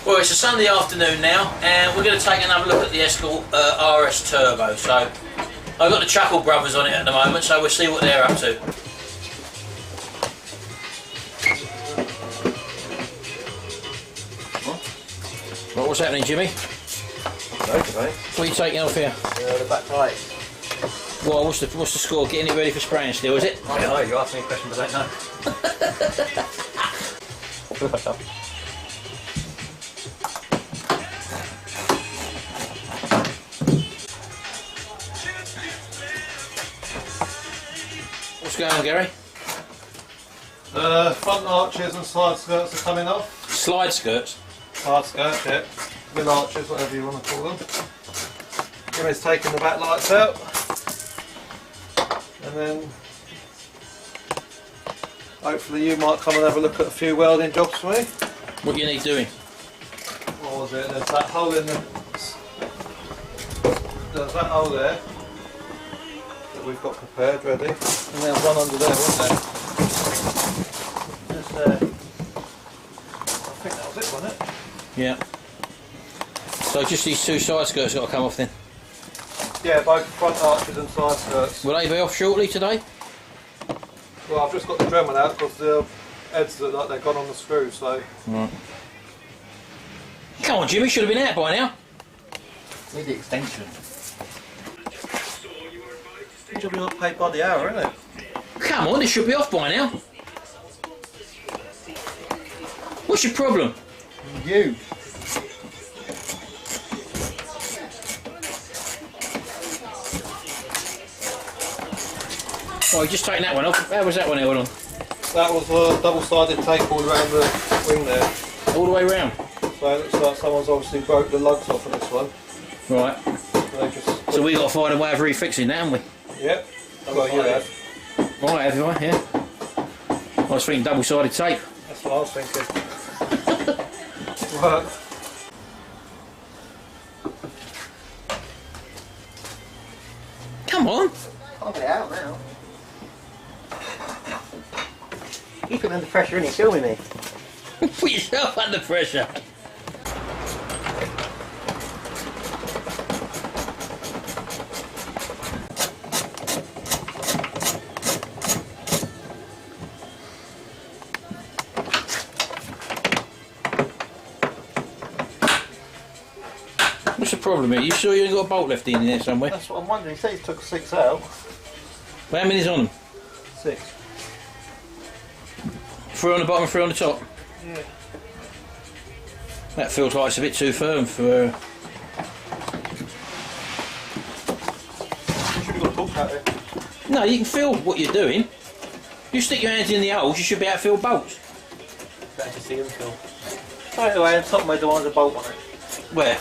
Well, it's a Sunday afternoon now, and we're going to take another look at the Escort RS Turbo. So, I've got the Chuckle Brothers on it at the moment, so we'll see what they're up to. Well, what's happening, Jimmy? Okay. What are you taking off here? The back lights. Well, what's the score? Getting it ready for spraying still, is it? I don't know, you asked me a question but I don't know. What's going on, Gary? Front arches and side skirts are coming off. Slide skirts? Side skirts, yeah. Middle arches, whatever you want to call them. Jimmy's taking the back lights out. And then hopefully you might come and have a look at a few welding jobs for me. What do you need doing? What was it? There's that hole in the... There's that hole there that we've got prepared, ready. And there's one under there, wasn't there? Just there. I think that was it, wasn't it? Yeah. So just these two side skirts got to come off then? Yeah, both front arches and side skirts. Will they be off shortly today? Well, I've just got the Dremel out because the heads look like they've gone on the screw, so... Right. Come on, Jimmy, should have been out by now. Need the extension. Should be not paid by the hour, isn't it? Come on, this should be off by now. What's your problem? You. Oh, you're just taking that one off. How was that one held on? That was a double-sided tape all around the wing there. All the way round? So it looks like someone's obviously broke the lugs off of this one. Right. So we got to find a way of refixing that, haven't we? Yep. Well, you have. Right, have I? Yeah. I was thinking double-sided tape. That's what I was thinking. Work. Come on. I'll get it out now. You put me under pressure and he's filming me. Put yourself under pressure. What's the problem here? You sure you ain't got a bolt left in there somewhere? That's what I'm wondering. He said he took 6 out. Well, how many's on them? 6. 3 on the bottom and 3 on the top? Yeah. That feels like it's a bit too firm for... You should have got a torque out there. No, you can feel what you're doing. You stick your hands in the holes, you should be able to feel bolts. Better to see him film. By the way, on top middle one's a bolt on it. Where?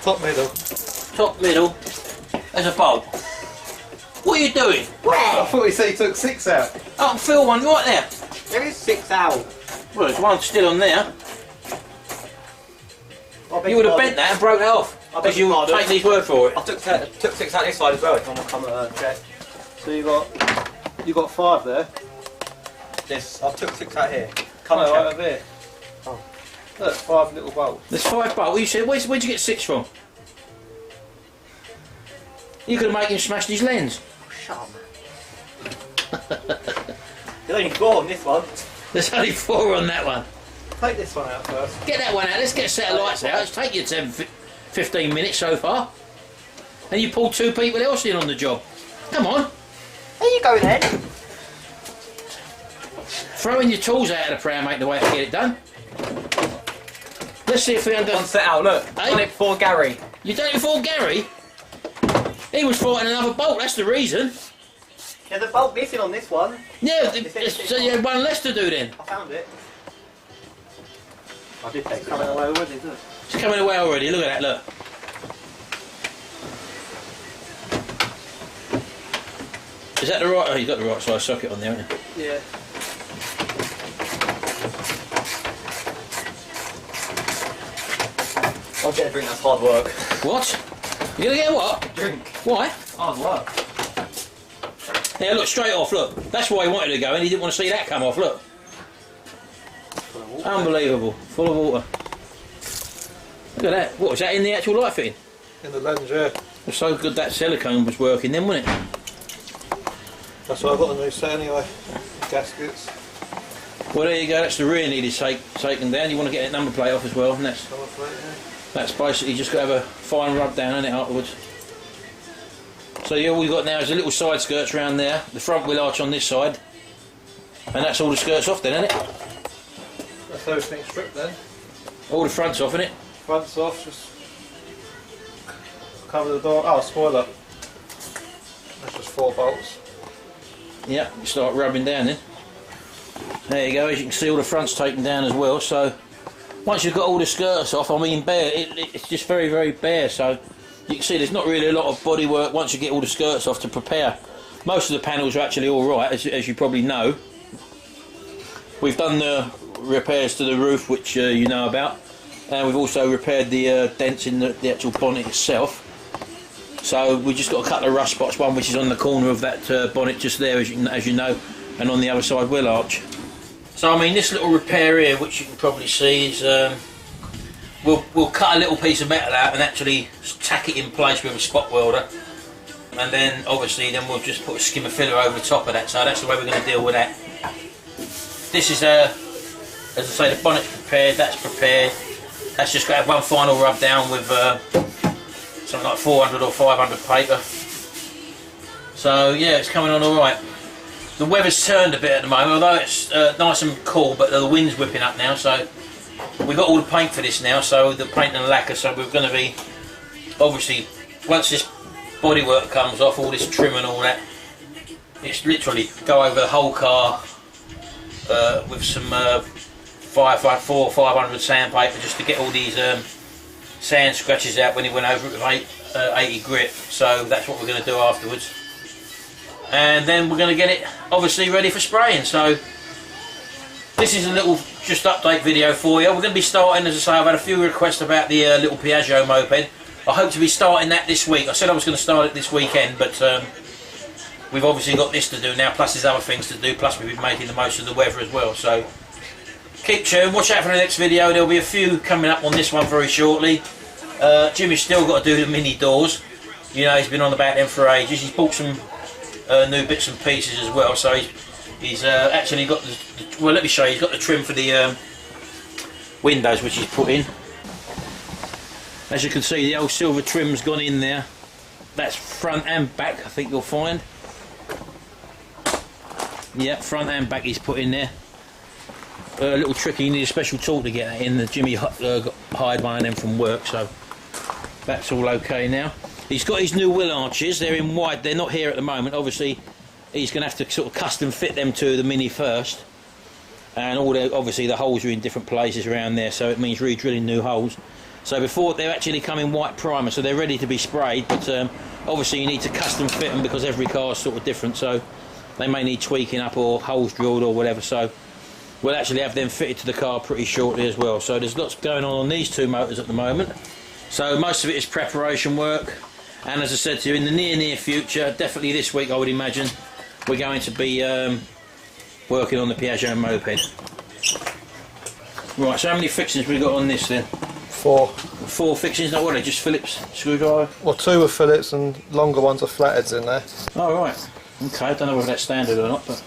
Top middle. Top, middle. There's a bolt. What are you doing? I thought he said he took 6 out. I can feel one right there. There is 6 out. Well, there's one still on there. You would have bent that and broke it off. Because you take these word for it. I took 6 out this side as well if I want to come check. So you got 5 there. This, I took 6 out here. Come Come right check. over here. Oh. Look, 5 little bolts. There's 5 bolts. You said, where'd you get 6 from? You could have made him smash his lens. Shut up, man. There's only 4 on this one. There's only 4 on that one. Take this one out first. Get that one out. Let's get a set of lights out. It's taken you 10, 15 minutes so far. And you pulled 2 people else in on the job. Come on. There you go then. Throwing your tools out of the pram ain't the way to get it done. Let's see if we under... One set out, look. Hey. Done it before Gary. You done it before Gary? He was fighting another bolt, that's the reason. There's a bolt missing on this one. Yeah, so you had one less to do then. I found it. I did take it. Coming away already, look. It's coming away already, look at that, look. Is that the right... Oh, you've got the right size socket on there, haven't you? Yeah. I'll get a drink, that's hard work. What? You're gonna get a what? Drink. Why? Hard work. Yeah, look, straight off, look. That's why he wanted to go and he didn't want to see that come off, look. Unbelievable. Full of water. Look at that. What was that in the actual light fitting? In the lens, yeah. It was so good that silicone was working then, wasn't it? That's why I got a new set anyway. Gaskets. Well, there you go. That's the rear needed taken down. You want to get that number plate off as well, and that's basically just got to have a fine rub down on it afterwards. So yeah, all we've got now is a little side skirts around there, the front wheel arch on this side, and that's all the skirts off then, isn't it? That's everything stripped then. All the front's off, isn't it? Front's off, just cover the door. Oh, spoiler. That's just 4 bolts. Yeah, you start rubbing down then. There you go, as you can see all the front's taken down as well, so once you've got all the skirts off, I mean bare, it's just very, very bare, so you can see there's not really a lot of bodywork once you get all the skirts off to prepare. Most of the panels are actually alright, as you probably know. We've done the repairs to the roof, which you know about, and we've also repaired the dents in the actual bonnet itself. So we just got a couple of rust spots, one which is on the corner of that bonnet just there, as you know, and on the other side wheel arch. So I mean, this little repair here, which you can probably see, is we'll cut a little piece of metal out and actually tack it in place with a spot welder, and then obviously we'll just put a skimmer filler over the top of that. So that's the way we're going to deal with that. This is as I say, the bonnet's prepared, that's prepared. That's just got to have one final rub down with something like 400 or 500 paper. So yeah, it's coming on alright. The weather's turned a bit at the moment, although it's nice and cool, but the wind's whipping up now, so we've got all the paint for this now, so the paint and lacquer, so we're going to be, obviously, once this bodywork comes off, all this trim and all that, it's literally go over the whole car with some 400 or 500 sandpaper just to get all these sand scratches out when it went over it with 80 grit, so that's what we're going to do afterwards. And then we're going to get it obviously ready for spraying. So this is a little just update video for you. We're going to be starting, as I say, I've had a few requests about the little Piaggio moped. I hope to be starting that this week. I said I was going to start it this weekend, but we've obviously got this to do now, plus there's other things to do, plus we've been making the most of the weather as well. So keep tuned, watch out for the next video. There'll be a few coming up on this one very shortly. Jimmy's still got to do the mini doors. You know, he's been on about them for ages. He's bought some new bits and pieces as well, so he's actually got the, well, let me show you, he's got the trim for the windows which he's put in. As you can see, the old silver trim's gone in there. That's front and back, I think you'll find. Yeah, front and back he's put in there. A little tricky, you need a special tool to get that in. The Jimmy hired one of them from work, so that's all okay now. He's got his new wheel arches, they're in white, they're not here at the moment. Obviously he's going to have to sort of custom fit them to the Mini first, and all the, obviously the holes are in different places around there, so it means re-drilling new holes. So before, they're actually come in white primer, so they're ready to be sprayed, but obviously you need to custom fit them because every car is sort of different, so they may need tweaking up or holes drilled or whatever. So we'll actually have them fitted to the car pretty shortly as well. So there's lots going on these two motors at the moment, so most of it is preparation work. And as I said to you, in the near future, definitely this week I would imagine, we're going to be working on the Piaggio moped. Right, so how many fixings we got on this then? 4. 4 fixings, no, what are they, just Phillips screwdriver? Well, 2 are fillets and longer ones are flatheads in there. Oh right, okay, I don't know whether that's standard or not, but...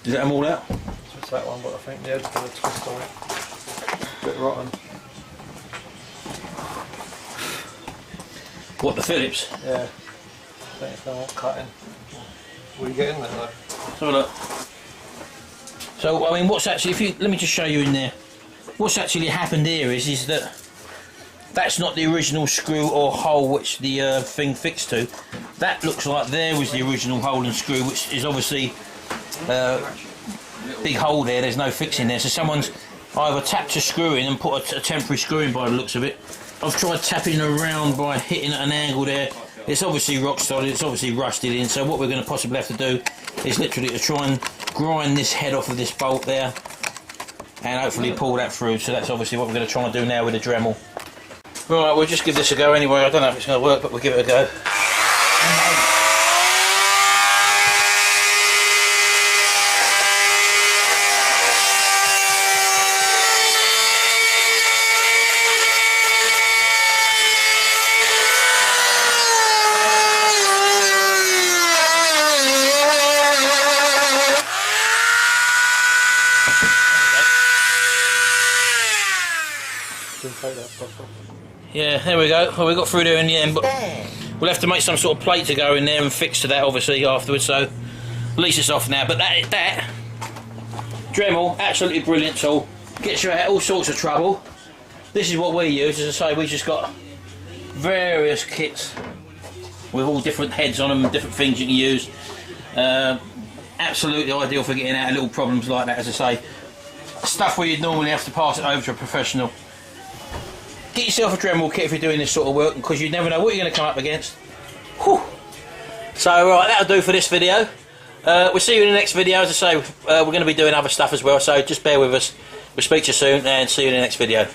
Is that them all out? Just that one, but I think the edge got a twist on it. A bit rotten. What, the Phillips? Yeah. I think it's no more cutting. Will you get in there though? Let's have a look. So, I mean, what's actually, if you, let me just show you in there. What's actually happened here is that that's not the original screw or hole which the thing fixed to. That looks like there was the original hole and screw, which is obviously big hole there, there's no fixing there. So someone's either tapped a screw in and put a temporary screw in by the looks of it. I've tried tapping around by hitting at an angle there. It's obviously rock solid, it's obviously rusted in, so what we're going to possibly have to do is literally to try and grind this head off of this bolt there and hopefully pull that through. So that's obviously what we're going to try and do now with the Dremel. Right, we'll just give this a go anyway. I don't know if it's going to work, but we'll give it a go. can take that stuff off. Yeah, there we go. Well, we got through there in the end, but we'll have to make some sort of plate to go in there and fix to that, obviously, afterwards. So at least it's off now. But that Dremel, absolutely brilliant tool. Gets you out of all sorts of trouble. This is what we use. As I say, we just got various kits with all different heads on them and different things you can use. Absolutely ideal for getting out of little problems like that, as I say. Stuff where you'd normally have to pass it over to a professional. Get yourself a Dremel kit if you're doing this sort of work, because you never know what you're going to come up against. Whew. So right, that'll do for this video. We'll see you in the next video. As I say, we're going to be doing other stuff as well, so just bear with us. We'll speak to you soon and see you in the next video.